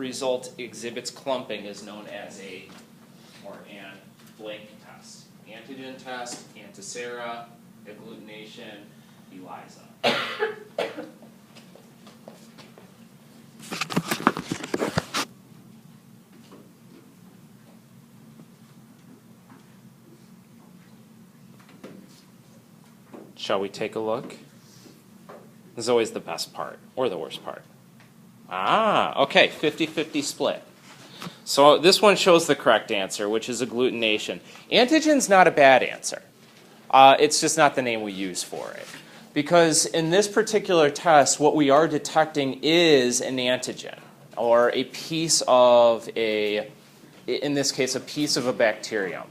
result exhibits clumping is known as an blank test. Antigen test, antisera, agglutination, ELISA. Shall we take a look? This is always the best part, or the worst part. Okay, 50-50 split. So this one shows the correct answer, which is agglutination. Antigen's not a bad answer. It's just not the name we use for it. Because in this particular test, what we are detecting is an antigen, or a piece of in this case, a piece of a bacterium.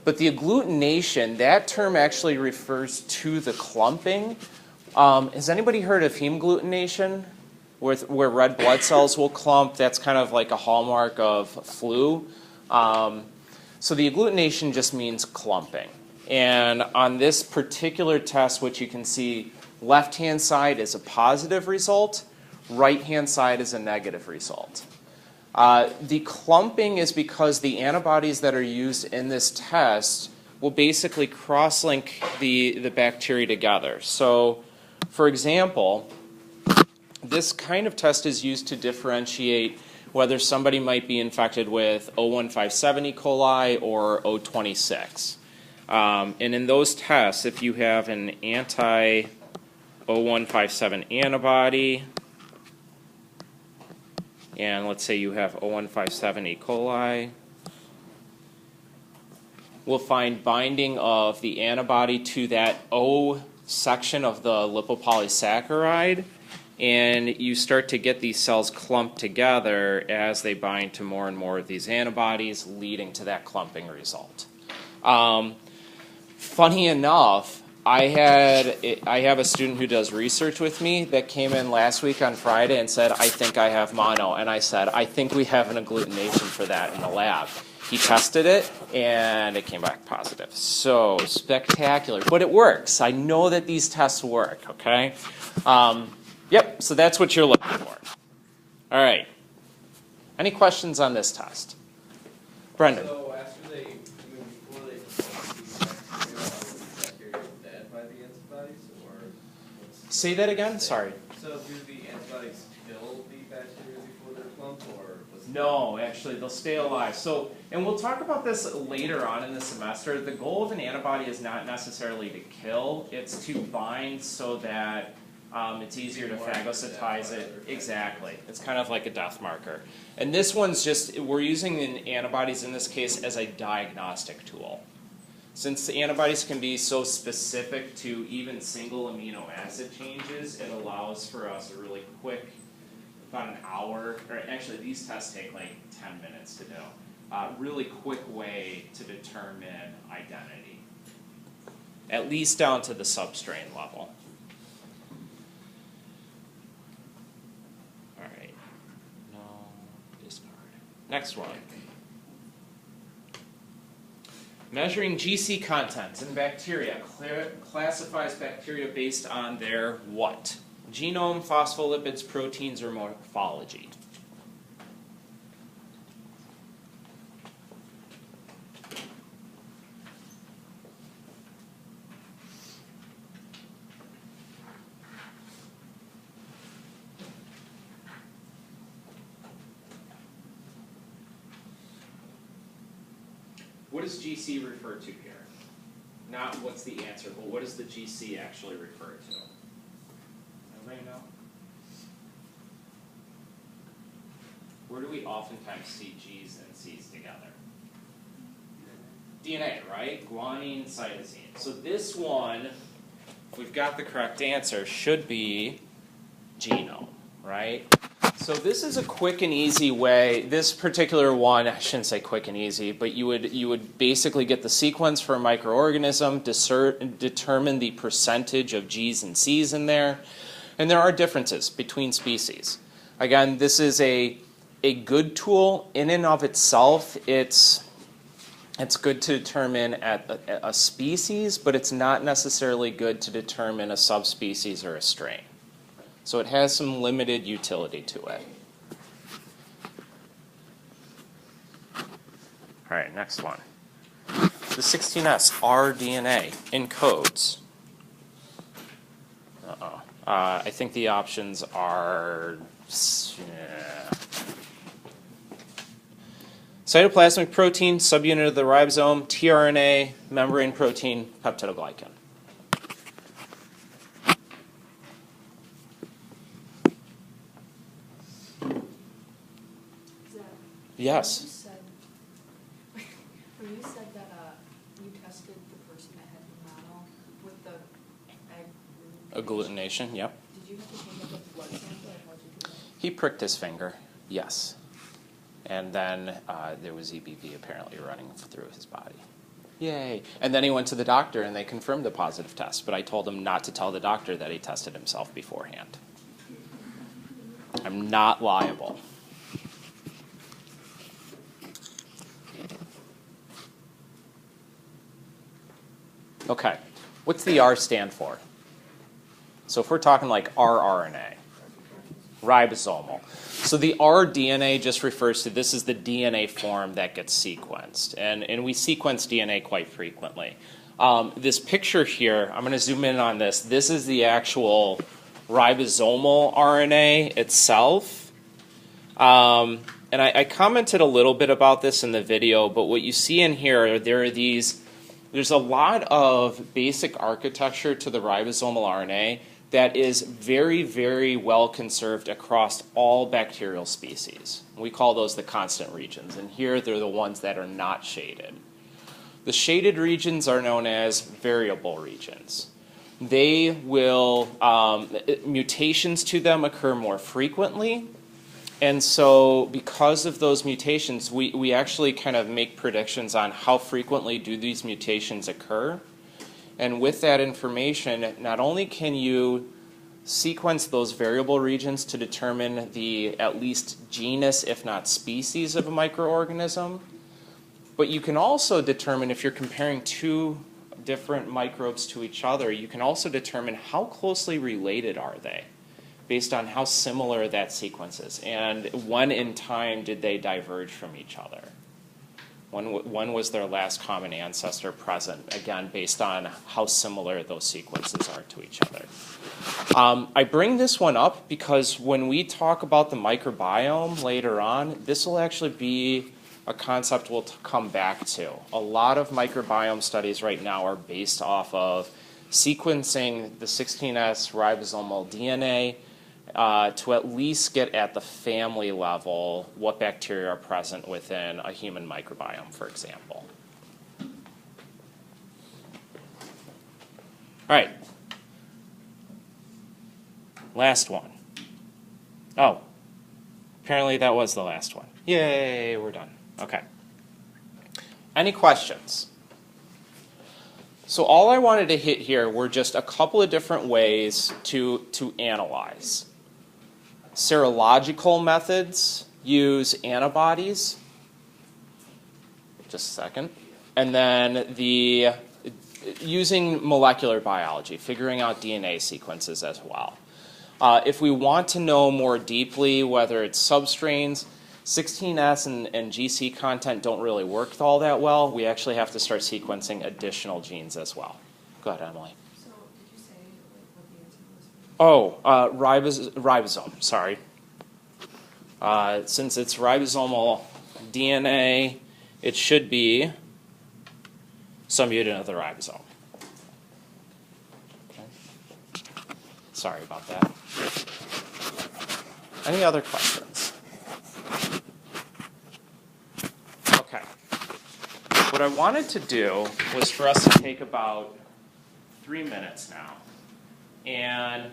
But the agglutination, that term actually refers to the clumping. Has anybody heard of hemagglutination, where red blood cells will clump? That's kind of like a hallmark of flu. So the agglutination just means clumping. And on this particular test, what you can see, left-hand side is a positive result, right-hand side is a negative result. The clumping is because the antibodies that are used in this test will basically cross-link the bacteria together. So, for example, this kind of test is used to differentiate whether somebody might be infected with O157 E. coli or O26. And in those tests, if you have an anti-O157 antibody, and let's say you have O157 E. coli, we'll find binding of the antibody to that O section of the lipopolysaccharide, and you start to get these cells clumped together as they bind to more and more of these antibodies, leading to that clumping result. Funny enough, I have a student who does research with me that came in last week on Friday and said, I think I have mono. And I said, I think we have an agglutination for that in the lab. He tested it, and it came back positive. So spectacular. But it works. I know that these tests work, okay? Yep, so that's what you're looking for. All right. Any questions on this test? Brendan. So after before they perform these bacteria, are the bacteria dead by the antibodies, or? Say that again? Sorry. So do the antibodies kill the bacteria before they're clumped, or? No, actually, they'll stay alive. So, and we'll talk about this later on in the semester. The goal of an antibody is not necessarily to kill. It's to bind so that it's easier to phagocytize it. Exactly. It's kind of like a death marker. And this one's just, we're using the antibodies in this case as a diagnostic tool. Since the antibodies can be so specific to even single amino acid changes, it allows for us a really quick, about an hour, or actually these tests take like 10 minutes to do, really quick way to determine identity, at least down to the substrain level. All right, no, discard. Next one. Measuring GC content in bacteria classifies bacteria based on their what? Genome, phospholipids, proteins, or morphology. What does GC refer to here? Not what's the answer, but what does the GC actually refer to? Anybody know? Where do we oftentimes see G's and C's together? DNA, right? Guanine, cytosine. So this one, if we've got the correct answer, should be genome, right? So this is a quick and easy way. This particular one, I shouldn't say quick and easy, but you would basically get the sequence for a microorganism, determine the percentage of G's and C's in there, and there are differences between species. Again, this is a good tool in and of itself. It's good to determine a species, but it's not necessarily good to determine a subspecies or a strain. So it has some limited utility to it. All right, next one. The 16S rDNA encodes. I think the options are cytoplasmic protein, subunit of the ribosome, tRNA, membrane protein, peptidoglycan. Yes. When you said that you tested the person that had mono with the Agglutination, yep. did you have to take a blood sample or how'd you do that? He pricked his finger, yes. And then there was EBV apparently running through his body. Yay. And then he went to the doctor and they confirmed the positive test, but I told him not to tell the doctor that he tested himself beforehand. I'm not liable. Okay, what's the R stand for? So if we're talking like rRNA, ribosomal. So the rDNA just refers to this is the DNA form that gets sequenced. And we sequence DNA quite frequently. This picture here, I'm going to zoom in on this. This is the actual ribosomal RNA itself. And I commented a little bit about this in the video, but what you see in here, there's a lot of basic architecture to the ribosomal RNA that is very, very well conserved across all bacterial species. We call those the constant regions, and here they're the ones that are not shaded. The shaded regions are known as variable regions. They will, mutations to them occur more frequently, and so because of those mutations, we actually kind of make predictions on how frequently do these mutations occur. And with that information, not only can you sequence those variable regions to determine the at least genus, if not species, of a microorganism, but you can also determine, if you're comparing two different microbes to each other, you can also determine how closely related are they, based on how similar that sequence is, and when in time did they diverge from each other. When was their last common ancestor present, again, based on how similar those sequences are to each other. I bring this one up because when we talk about the microbiome later on, this will actually be a concept we'll come back to. A lot of microbiome studies right now are based off of sequencing the 16S ribosomal DNA to at least get at the family level what bacteria are present within a human microbiome, for example. All right. Last one. Oh, apparently that was the last one. Yay, we're done. Okay. Any questions? So all I wanted to hit here were just a couple of different ways to analyze. Serological methods use antibodies. Just a second. And then using molecular biology, figuring out DNA sequences as well. If we want to know more deeply whether it's substrains, 16S and GC content don't really work all that well. We actually have to start sequencing additional genes as well. Go ahead, Emily. So did you say what the answer was? Ribosome, sorry. Since it's ribosomal DNA, it should be some unit of the ribosome. Okay. Sorry about that. Any other questions? Okay. What I wanted to do was for us to take about 3 minutes now and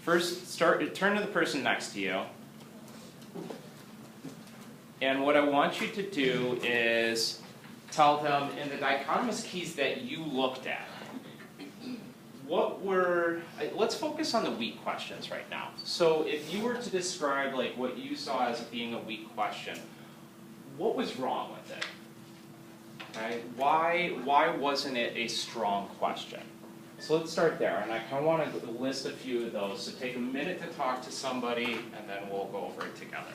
first turn to the person next to you. And what I want you to do is tell them in the dichotomous keys that you looked at, let's focus on the weak questions right now. So if you were to describe like what you saw as being a weak question, what was wrong with it? Okay? Why wasn't it a strong question? So let's start there, and I kind of want to list a few of those. So take a minute to talk to somebody, and then we'll go over it together.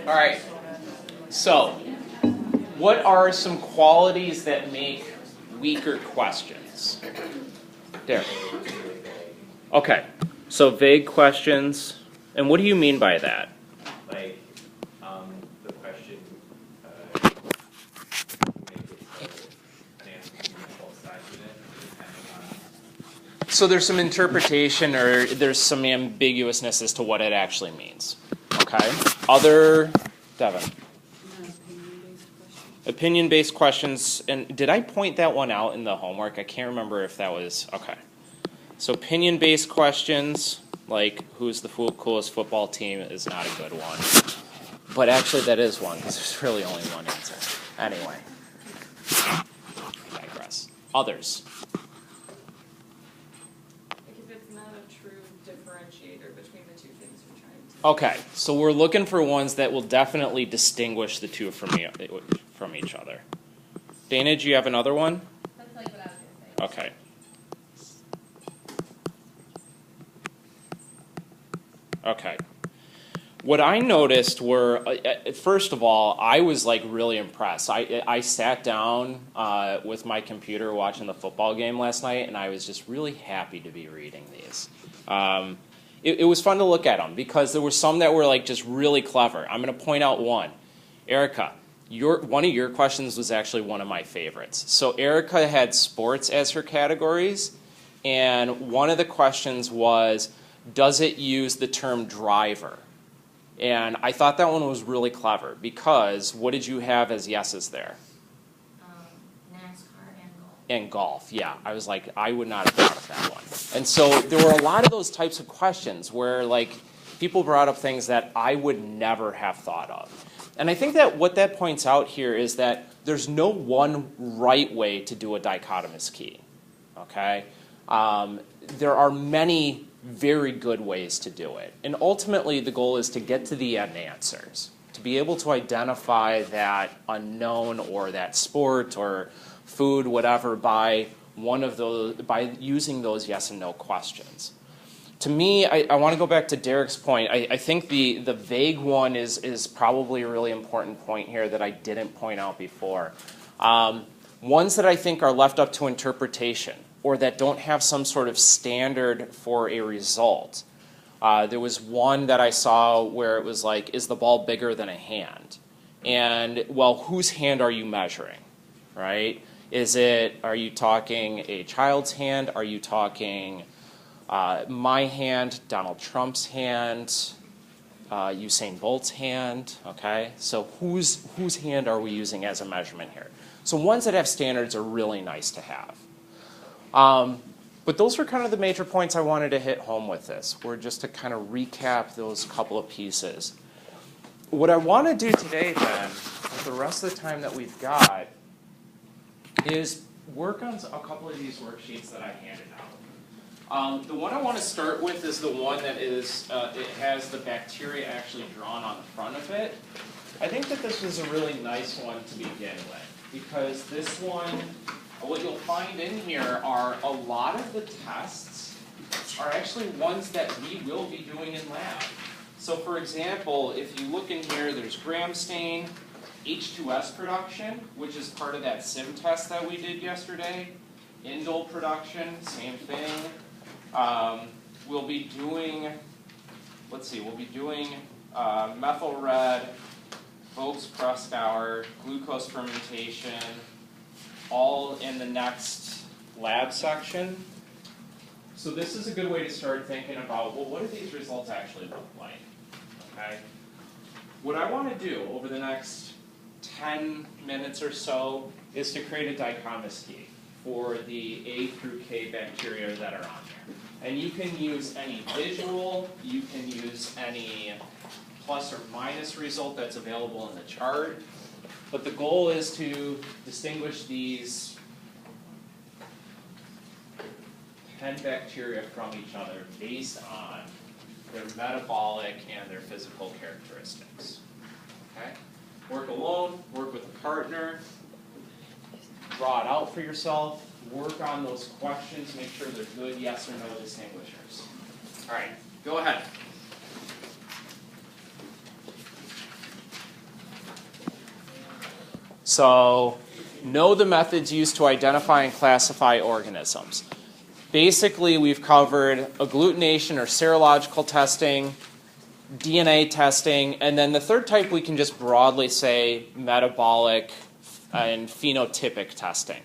All right. So, what are some qualities that make weaker questions? There. Okay. So vague questions. And what do you mean by that? Like, the question, make it an answer can be both sides of it, depending on. So there's some interpretation or there's some ambiguousness as to what it actually means. Okay. Other, Devin. Opinion-based questions. And did I point that one out in the homework? I can't remember if that was, okay. So opinion-based questions, like who's the coolest football team is not a good one. But actually that is one, because there's really only one answer. Anyway. I digress. Others. Like if it's not a true differentiator between the two things you're trying to. Okay, so we're looking for ones that will definitely distinguish the two from each other. Dana, do you have another one? That's like what I was going to say. Okay. Okay. What I noticed were, first of all, I was like really impressed. I sat down with my computer watching the football game last night, and I was just really happy to be reading these. It was fun to look at them because there were some that were like just really clever. I'm going to point out one. Erica, one of your questions was actually one of my favorites. So Erica had sports as her categories, and one of the questions was, does it use the term driver? And I thought that one was really clever because what did you have as yeses there? NASCAR and golf. And golf, yeah. I was like, I would not have thought of that one. And so there were a lot of those types of questions where like people brought up things that I would never have thought of. And I think that what that points out here is that there's no one right way to do a dichotomous key. Okay? There are many very good ways to do it. And ultimately, the goal is to get to the end answers, to be able to identify that unknown or that sport or food, whatever, by one of those, by using those yes and no questions. To me, I want to go back to Derek's point. I think the vague one is probably a really important point here that I didn't point out before. Ones that I think are left up to interpretation, or that don't have some sort of standard for a result. There was one that I saw where it was like, is the ball bigger than a hand? And, well, whose hand are you measuring, right? Are you talking a child's hand? Are you talking my hand, Donald Trump's hand, Usain Bolt's hand, okay? So whose hand are we using as a measurement here? So ones that have standards are really nice to have. But those were kind of the major points I wanted to hit home with this, were just to kind of recap those couple of pieces. What I want to do today then, with the rest of the time that we've got, is work on a couple of these worksheets that I handed out. The one I want to start with is the one that is, it has the bacteria actually drawn on the front of it. I think that this is a really nice one to begin with, because this one, what you'll find in here are a lot of the tests are actually ones that we will be doing in lab. So for example, if you look in here, there's gram stain, H2S production, which is part of that sim test that we did yesterday. Indole production, same thing. We'll be doing, methyl red, Vogt's Kruskauer, glucose fermentation, all in the next lab section. So this is a good way to start thinking about, well, what do these results actually look like? Okay. What I want to do over the next 10 minutes or so is to create a dichotomous key for the A through K bacteria that are on here. And you can use any visual, you can use any plus or minus result that's available in the chart. But the goal is to distinguish these 10 bacteria from each other based on their metabolic and their physical characteristics. Okay? Work alone, work with a partner, draw it out for yourself, work on those questions, make sure they're good yes or no distinguishers. All right, go ahead. So know the methods used to identify and classify organisms. Basically, we've covered agglutination or serological testing, DNA testing, and then the third type we can just broadly say metabolic and phenotypic testing.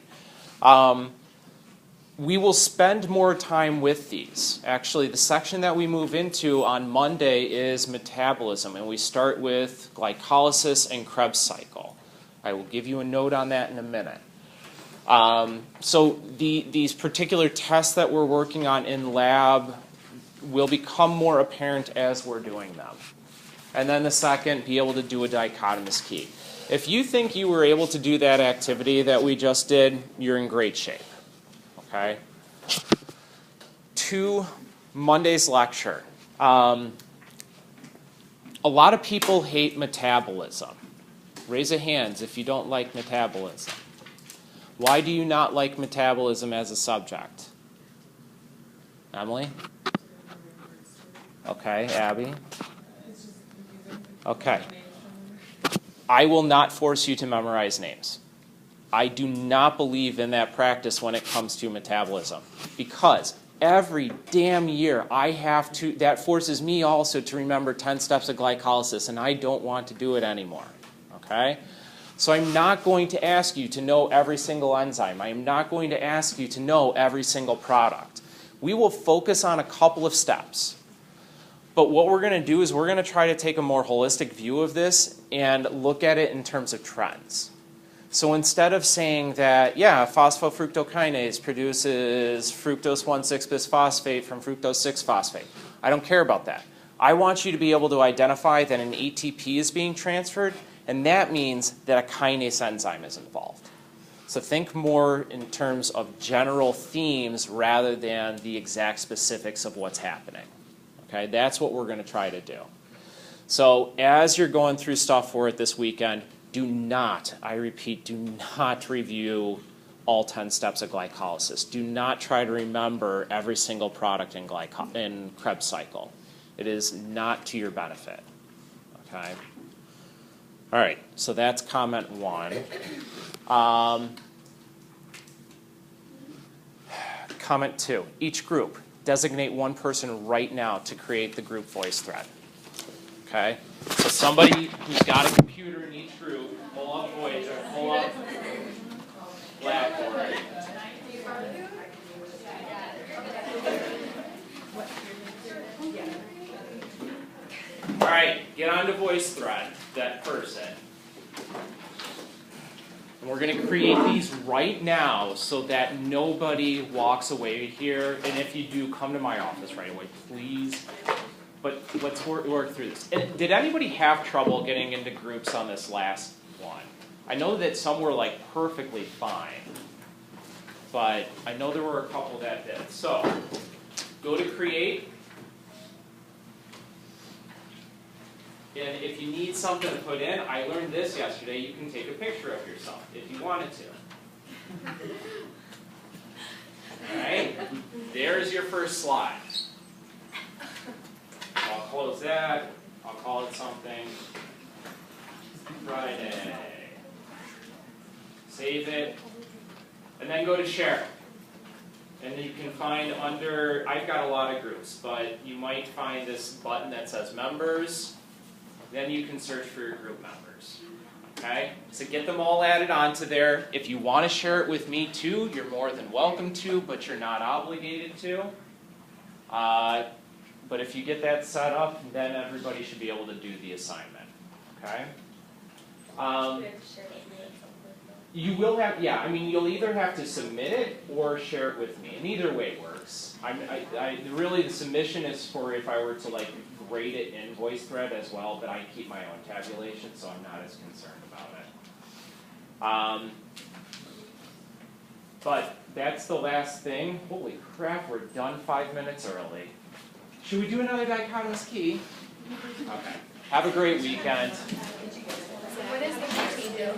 We will spend more time with these. Actually, the section that we move into on Monday is metabolism, and we start with glycolysis and Krebs cycle. I will give you a note on that in a minute. So these particular tests that we're working on in lab will become more apparent as we're doing them. And then the second, be able to do a dichotomous key. If you think you were able to do that activity that we just did, you're in great shape. Okay? To Monday's lecture. A lot of people hate metabolism. Raise your hands if you don't like metabolism. Why do you not like metabolism as a subject? Emily? Okay, Abby? Okay. I will not force you to memorize names. I do not believe in that practice when it comes to metabolism, because every damn year I have to, that forces me also to remember 10 steps of glycolysis, and I don't want to do it anymore, okay? So I'm not going to ask you to know every single enzyme. I am not going to ask you to know every single product. We will focus on a couple of steps. But what we're going to do is we're going to try to take a more holistic view of this and look at it in terms of trends. So instead of saying that, yeah, phosphofructokinase produces fructose 1,6-bisphosphate from fructose 6-phosphate, I don't care about that. I want you to be able to identify that an ATP is being transferred, and that means that a kinase enzyme is involved. So think more in terms of general themes rather than the exact specifics of what's happening. Okay, that's what we're going to try to do. So as you're going through stuff for it this weekend, do not, I repeat, do not review all 10 steps of glycolysis. Do not try to remember every single product in Krebs cycle. It is not to your benefit. Okay? All right, so that's comment 1. Comment 2, each group, designate one person right now to create the group voice thread. Okay? So somebody who's got a computer in each group, pull up voice or pull up Blackboard. All right, get on to voice thread, that person. And we're going to create these right now so that nobody walks away here. And if you do, come to my office right away, please. But let's work through this. And did anybody have trouble getting into groups on this last one? I know that some were like perfectly fine, but I know there were a couple that did. So go to create. And if you need something to put in, I learned this yesterday, you can take a picture of yourself if you wanted to. All right, there's your first slide. I'll close that. I'll call it something. Friday. Save it. And then go to share. And you can find under, I've got a lot of groups, but you might find this button that says members. Then you can search for your group members. Okay? So get them all added onto there. If you want to share it with me too, you're more than welcome to, but you're not obligated to. But if you get that set up, then everybody should be able to do the assignment. Okay? You will have, yeah, I mean, you'll either have to submit it or share it with me. And either way works. Really, the submission is for if I were to like grade it in VoiceThread as well, but I keep my own tabulation, so I'm not as concerned about it. But that's the last thing. Holy crap, we're done 5 minutes early. Should we do another dichotomous key? Okay. Have a great weekend. What is the key do?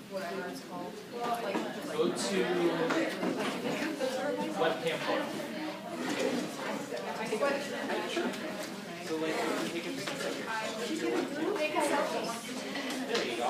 Whatever it's called. Go to webcam photo. Sure. So like, take a picture of yourself. There you go.